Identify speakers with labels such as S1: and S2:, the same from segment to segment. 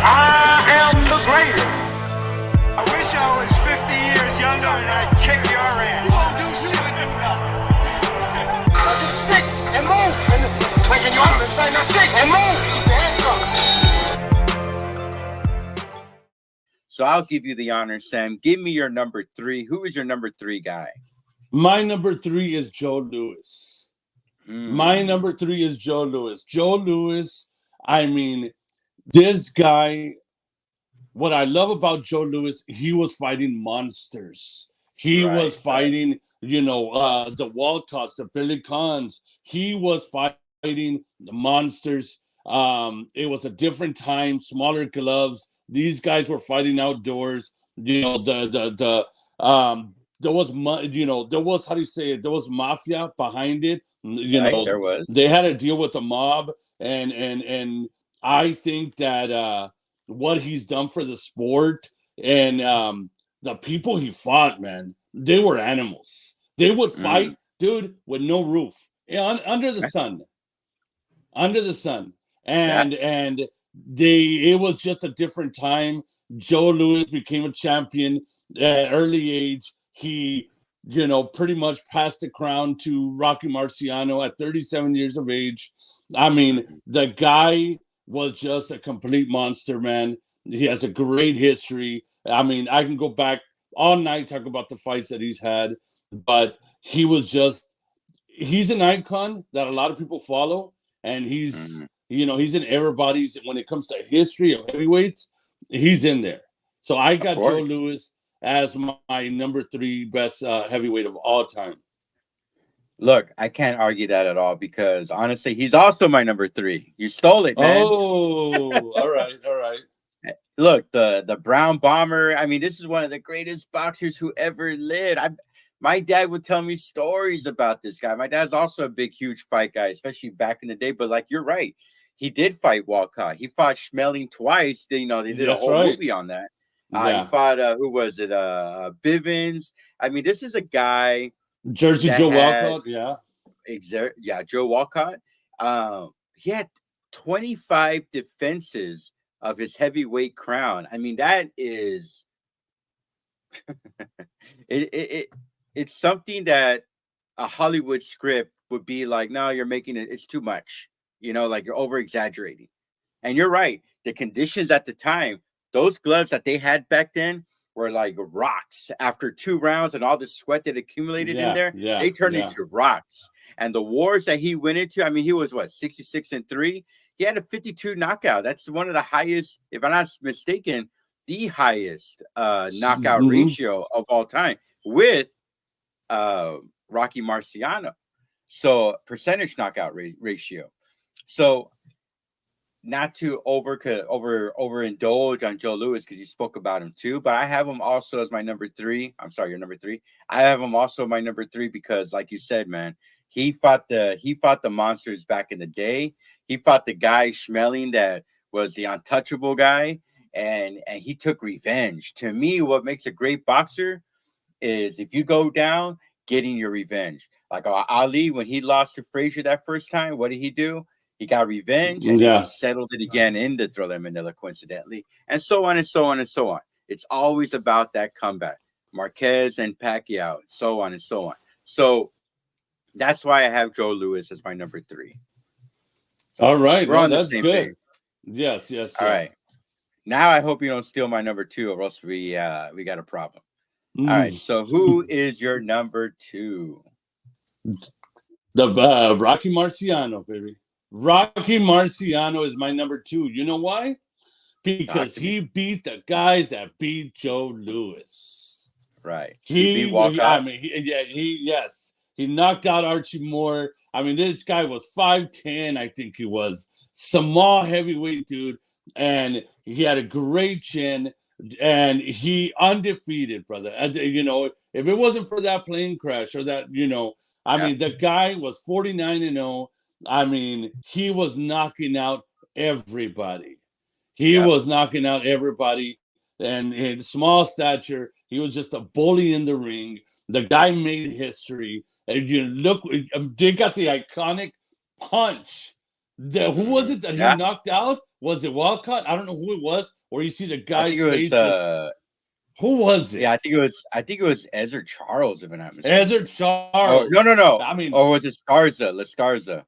S1: I am the greatest.
S2: I wish I was 50 years younger and I'd kick your ass.
S1: You won't do shit. Just stick and move. And just making you understand. Now stick and move. Keep your hands up.
S3: So I'll give you the honor, Sam. Give me your number 3. Who is your number 3 guy?
S4: My number 3 is Joe Louis. My number 3 is Joe Louis. Joe Louis, I mean, this guy, what I love about Joe Louis, he was fighting monsters. He was fighting, the Walcotts, the Billy Kahns. He was fighting the monsters. It was a different time, smaller gloves. These guys were fighting outdoors. There was how do you say it? There was mafia behind it.
S3: There was.
S4: They had to deal with the mob, and I think that what he's done for the sport and the people he fought, man, they were animals. They would fight, dude, with no roof, under the sun, and it was just a different time. Joe Louis became a champion at early age. He, pretty much passed the crown to Rocky Marciano at 37 years of age. I mean, the guy was just a complete monster, man. He has a great history. I mean, I can go back all night, talk about the fights that he's had, but he's an icon that a lot of people follow, and he's in everybody's, when it comes to history of heavyweights, he's in there. So I got Joe Louis as my number 3 best heavyweight of all time.
S3: Look, I can't argue that at all because honestly, he's also my number 3. You stole it, man.
S4: Oh, all right.
S3: Look, the Brown Bomber. I mean, this is one of the greatest boxers who ever lived. My dad would tell me stories about this guy. My dad's also a big, huge fight guy, especially back in the day. But like, you're right. He did fight Walcott. He fought Schmeling twice. They did a whole movie on that. He fought, who was it? Bivens. I mean, this is a guy.
S4: Jersey Joe Walcott,
S3: Joe Walcott. He had 25 defenses of his heavyweight crown. I mean, that is it's something that a Hollywood script would be like, no, you're making it, it's too much. Like you're over exaggerating. And you're right. The conditions at the time, those gloves that they had back then were like rocks. After 2 rounds and all the sweat that accumulated in there, they turned into rocks. And the wars that he went into, I mean, he was 66-3. He had a 52 knockout. That's one of the highest, if I'm not mistaken, the highest knockout ratio of all time with Rocky Marciano. So percentage knockout ratio. So not to overindulge on Joe Louis because you spoke about him too, but I have him also as my number 3. I'm sorry, your number 3. I have him also my number 3 because, like you said, man, he fought the monsters back in the day. He fought the guy Schmeling that was the untouchable guy, and he took revenge. To me, what makes a great boxer is if you go down, getting your revenge. Like Ali, when he lost to Frazier that first time, what did he do? He got revenge and he settled it again in the Thriller Manila, coincidentally, and so on and so on and so on. It's always about that comeback. Marquez and Pacquiao, so on and so on. So that's why I have Joe Louis as my number 3.
S4: All right.
S3: We're on the same
S4: good.
S3: page.
S4: Yes.
S3: All right. Now I hope you don't steal my number 2, or else we got a problem. All right. So who is your number 2?
S4: The Rocky Marciano, baby. Rocky Marciano is my number 2. You know why? Because he beat the guys that beat Joe Louis.
S3: Right.
S4: He knocked out Archie Moore. I mean, this guy was 5'10", I think he was. Small heavyweight dude. And he had a great chin. And he undefeated, brother. If it wasn't for that plane crash or that, I mean, the guy was 49-0. I mean, he was knocking out everybody. Was knocking out everybody. And in small stature, he was just a bully in the ring. The guy made history. And you look, they got the iconic punch. Who was it that he knocked out? Was it Walcott? I don't know who it was. Or you see the
S3: I
S4: guy's
S3: think it
S4: face.
S3: was
S4: Who was it?
S3: yeah, I think it was Ezra Charles, if I'm not mistaken.
S4: Ezra
S3: Oh,
S4: Charles.
S3: no.
S4: I mean,
S3: Or was it Scarza? La Scarza.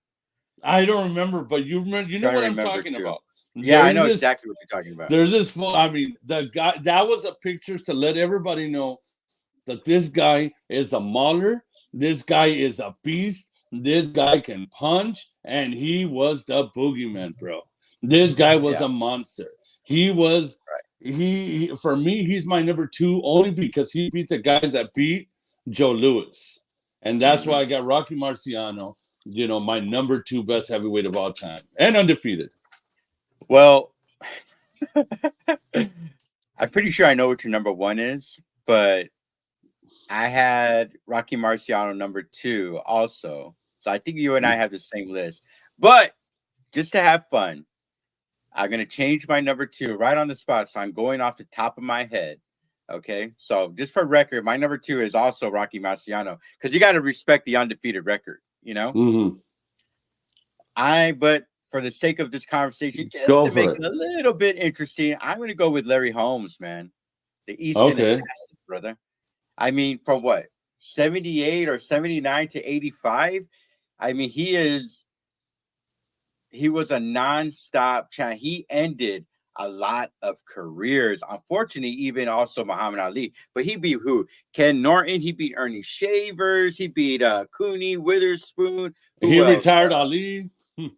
S4: I don't remember, but you remember. You know
S3: Trying to
S4: what I'm
S3: remember,
S4: talking
S3: too.
S4: about.
S3: Yeah, I
S4: There's
S3: know
S4: this-
S3: exactly what you're talking about.
S4: There's this. I mean, the guy that was a pictures to let everybody know that this guy is a mauler. This guy is a beast. This guy can punch, and he was the boogeyman, bro. This guy was
S3: Yeah.
S4: a monster. He was. He for me, he's my number 2 only because he beat the guys that beat Joe Louis, and that's why I got Rocky Marciano. You know, my number 2 best heavyweight of all time and undefeated.
S3: Well, I'm pretty sure I know what your number 1 is, but I had Rocky Marciano number 2 also. So I think you and I have the same list. But just to have fun, I'm going to change my number 2 right on the spot. So I'm going off the top of my head. Okay. So just for record, my number 2 is also Rocky Marciano because you got to respect the undefeated record, you know?
S4: Mm-hmm.
S3: But for the sake of this conversation, just
S4: Go
S3: to
S4: for
S3: make
S4: it.
S3: it a little bit interesting, I'm going to go with Larry Holmes, man. The Eastern
S4: Okay.
S3: Assassin, brother. I mean, from what? 78 or 79 to 85? I mean, he was a nonstop champ. He ended a lot of careers. Unfortunately, even also Muhammad Ali. But he beat who? Ken Norton. He beat Ernie Shavers. He beat Cooney, Witherspoon.
S4: He
S3: Who else?
S4: retired Ali.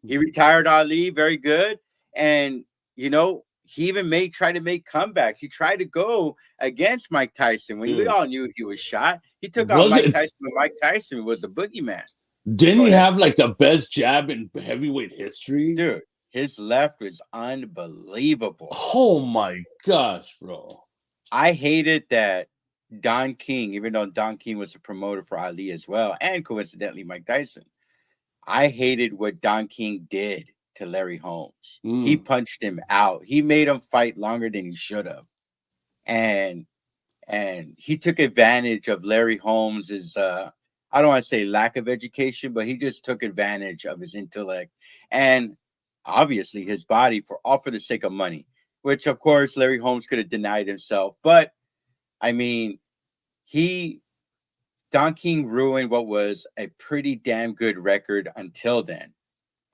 S3: He retired Ali. Very good. And, you know, he even tried to make comebacks. He tried to go against Mike Tyson when we
S4: Dude.
S3: all knew he was shot. He took out
S4: Was
S3: Mike
S4: it-
S3: Tyson when Mike Tyson was a boogeyman.
S4: Didn't
S3: Go
S4: he
S3: ahead.
S4: have like the best jab in heavyweight history?
S3: Dude, his left was unbelievable.
S4: Oh my gosh, bro.
S3: I hated that Don King, even though Don King was a promoter for Ali as well, and coincidentally Mike Tyson, I hated what Don King did to Larry Holmes. He punched him out. He made him fight longer than he should have. And he took advantage of Larry Holmes's I don't want to say lack of education, but he just took advantage of his intellect and obviously his body for the sake of money, which of course Larry Holmes could have denied himself. But I mean, Don King ruined what was a pretty damn good record until then.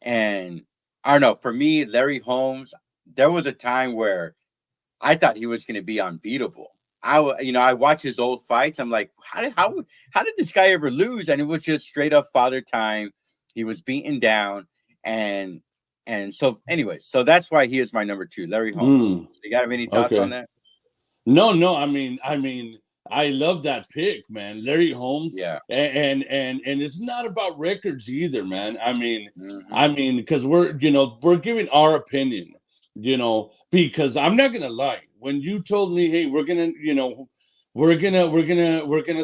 S3: And I don't know, for me, Larry Holmes, there was a time where I thought he was going to be unbeatable. I watch his old fights. I'm like, how did this guy ever lose? And it was just straight up father time. He was beaten down, and so anyways, so that's why he is my number 2, Larry Holmes. You got any thoughts
S4: Okay.
S3: on that?
S4: No. I mean, I love that pick, man. Larry Holmes.
S3: Yeah.
S4: And it's not about records either, man. I mean,
S3: Mhm.
S4: because we're giving our opinion, because I'm not gonna lie. When you told me, hey, we're gonna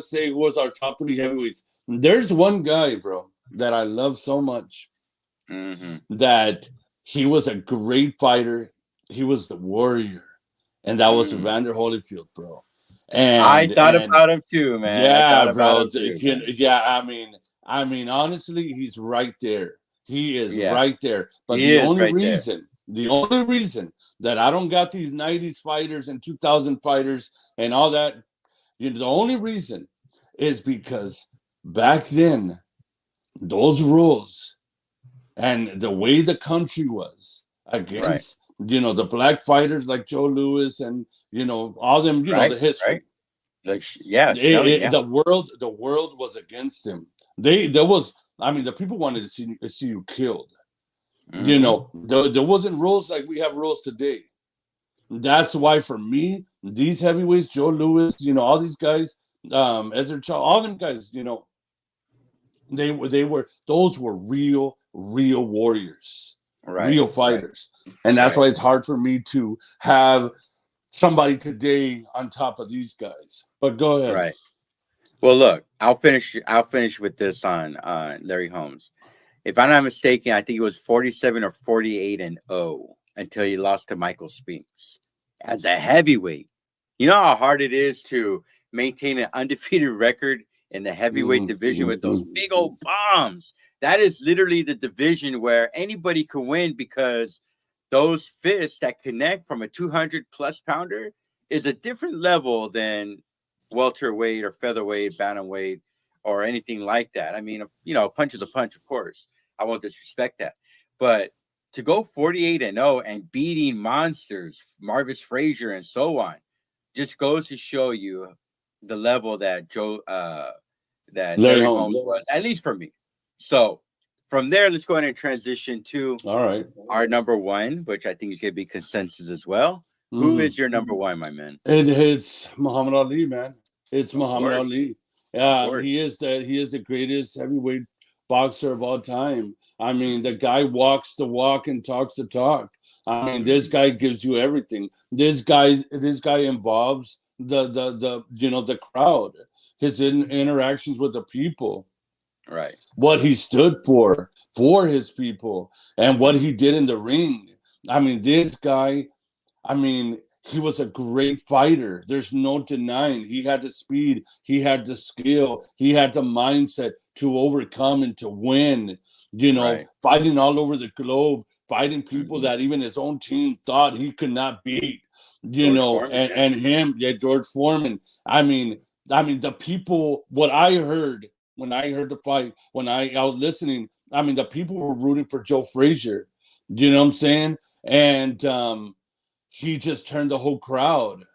S4: say who was our top 3 heavyweights. There's one guy, bro, that I love so much.
S3: Mhm.
S4: That he was a great fighter. He was the warrior, and that was Evander Holyfield, bro. And
S3: I thought about him too, man. I
S4: yeah,
S3: thought about
S4: bro.
S3: him too, man.
S4: Yeah, I mean, honestly, he's right there. He is
S3: Yeah.
S4: right there. But
S3: He
S4: the
S3: is
S4: only
S3: right there.
S4: reason that I don't got these 90s fighters and 2000 fighters and all that, the only reason is because back then, those rules and the way the country was against, the black fighters like Joe Louis and, all them, the history.
S3: Right. Yeah.
S4: The world was against him. The people wanted to see you killed.
S3: Mhm.
S4: There wasn't rules like we have rules today. That's why for me, these heavyweights, Joe Louis, all these guys, Ezra Charles, all them guys, those were real warriors, real fighters. And that's why it's hard for me to have somebody today on top of these guys. But go ahead.
S3: Right. Well, look, I'll finish with this on Larry Holmes. If I'm not mistaken, I think it was 47 or 48-0 until he lost to Michael Spinks as a heavyweight. You know how hard it is to maintain an undefeated record in the heavyweight division with those big old bombs. That is literally the division where anybody can win because those fists that connect from a 200 plus pounder is a different level than welterweight or featherweight, bantamweight, or anything like that. I mean, you know, a punch is a punch, of course. I won't disrespect that. But to go 48-0 and beating monsters, Marvis Frazier and so on, just goes to show you the level that Larry Holmes was, at least for me. So from there, let's go ahead and transition to our number one, which I think is going to be consensus as well. Who is your number one, my man?
S4: It's Muhammad Ali, man. It's Muhammad Ali. He is the greatest heavyweight boxer of all time. I mean, the guy walks the walk and talks the talk. I mean, this guy gives you everything. This guy involves the crowd, his interactions with the people,
S3: right?
S4: What he stood for his people, and what he did in the ring. I mean, this guy. I mean, he was a great fighter. There's no denying. He had the speed. He had the skill. He had the mindset to overcome and to win. You know, fighting all over the globe, fighting people that even his own team thought he could not beat. You know, and him, George Foreman. I mean, the people. What I heard when I heard the fight, when I was listening, I mean, the people were rooting for Joe Frazier. You know what I'm saying? And he just turned the whole crowd.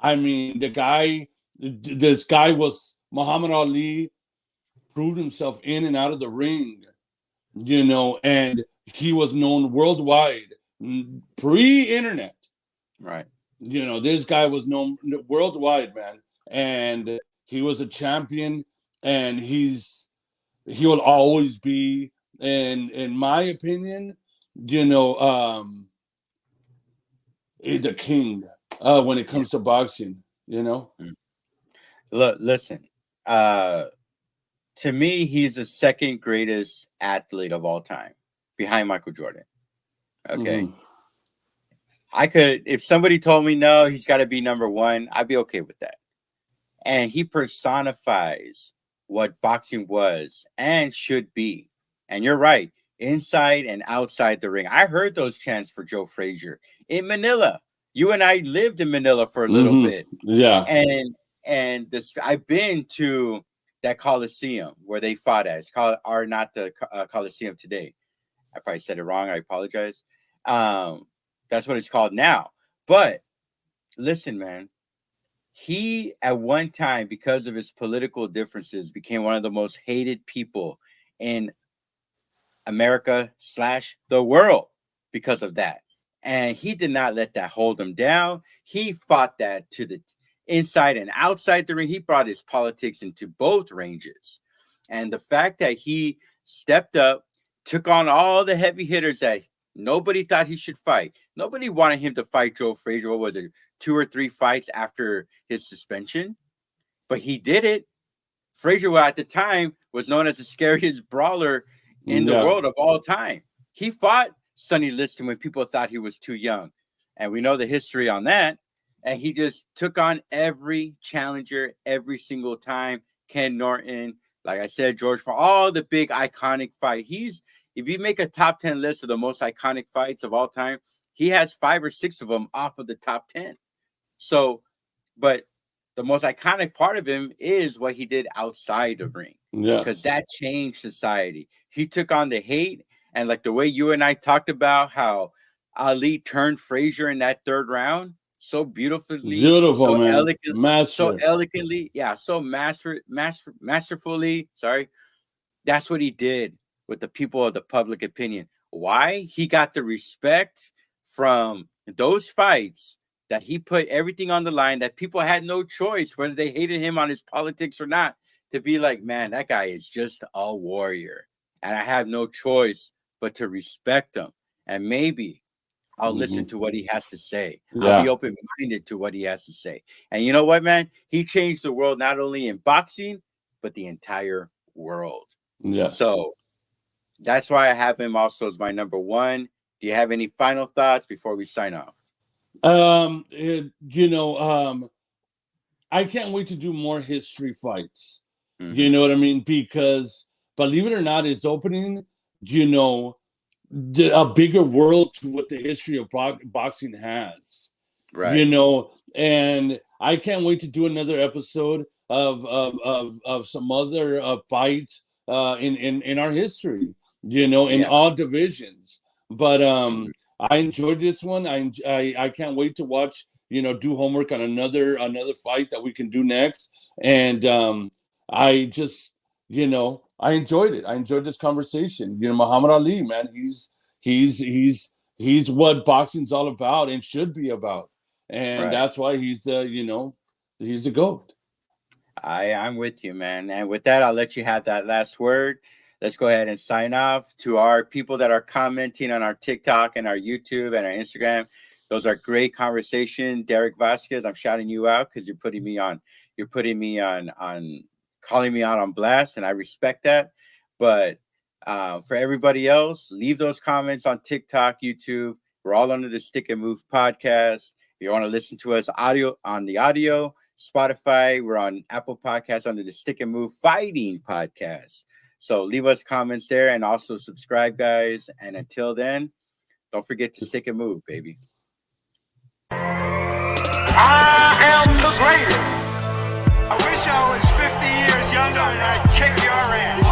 S4: I mean, this guy was Muhammad Ali, proved himself in and out of the ring, you know, and he was known worldwide, pre-internet.
S3: Right.
S4: You know, this guy was known worldwide, man. And he was a champion, and he will always be, in my opinion, you know, the king when it comes to boxing, you know.
S3: Look, listen. To me, he's the second greatest athlete of all time, behind Michael Jordan. Okay. I could, if somebody told me no, he's got to be number one, I'd be okay with that. And he personifies what boxing was and should be. And you're right, inside and outside the ring. I heard those chants for Joe Frazier in Manila. You and I lived in Manila for a little bit.
S4: Yeah.
S3: And this, I've been to that Coliseum where they fought at. It's called, or not the Coliseum today. I probably said it wrong. I apologize. That's what it's called now. But listen, man, he at one time, because of his political differences, became one of the most hated people in America / the world because of that. And he did not let that hold him down. He fought that to the inside and outside the ring. He brought his politics into both ranges. And the fact that he stepped up, took on all the heavy hitters that nobody thought he should fight. Nobody wanted him to fight Joe Frazier. What was it, 2 or 3 fights after his suspension? But he did it. Frazier, at the time, was known as the scariest brawler in the world of all time. He fought Sonny Liston when people thought he was too young. And we know the history on that. And he just took on every challenger every single time. Ken Norton, like I said, George, for all the big iconic fight. If you make a top 10 list of the most iconic fights of all time, he has 5 or 6 of them off of the top 10. So, but the most iconic part of him is what he did outside the ring. Because that changed society. He took on the hate, and like the way you and I talked about how Ali turned Frazier in that 3rd round so beautifully, so
S4: man.
S3: elegantly, so masterfully. Sorry, that's what he did with the people of the public opinion. Why? He got the respect from those fights that he put everything on the line, that people had no choice whether they hated him on his politics or not, to be like, man, that guy is just a warrior, and I have no choice but to respect him. And maybe I'll listen to what he has to say. I'll be open-minded to what he has to say. And you know what, man? He changed the world, not only in boxing, but the entire world. So that's why I have him also as my number one. Do you have any final thoughts before we sign off?
S4: I can't wait to do more history fights. You know what I mean? Because believe it or not, his opening, a bigger world to what the history of boxing has.
S3: Right.
S4: You know, and I can't wait to do another episode of some other fights in our history, you know, in all divisions. But I enjoyed this one. I can't wait to watch, you know, do homework on another fight that we can do next. And I just, you know, I enjoyed it. I enjoyed this conversation. You know, Muhammad Ali, man, he's what boxing's all about and should be about. And that's why he's you know, he's the GOAT.
S3: I'm with you, man. And with that, I'll let you have that last word. Let's go ahead and sign off. To our people that are commenting on our TikTok and our YouTube and our Instagram, those are great conversation. Derek Vasquez, I'm shouting you out because you're putting me on calling me out on blast, and I respect that. But for everybody else, leave those comments on TikTok, YouTube. We're all under the Stick and Move podcast. If you want to listen to us audio, Spotify, we're on Apple Podcasts under the Stick and Move Fighting podcast. So leave us comments there and also subscribe, guys. And until then, don't forget to stick and move, baby.
S1: I am the greatest.
S2: I wish I was 50 years younger and I'd kick your ass.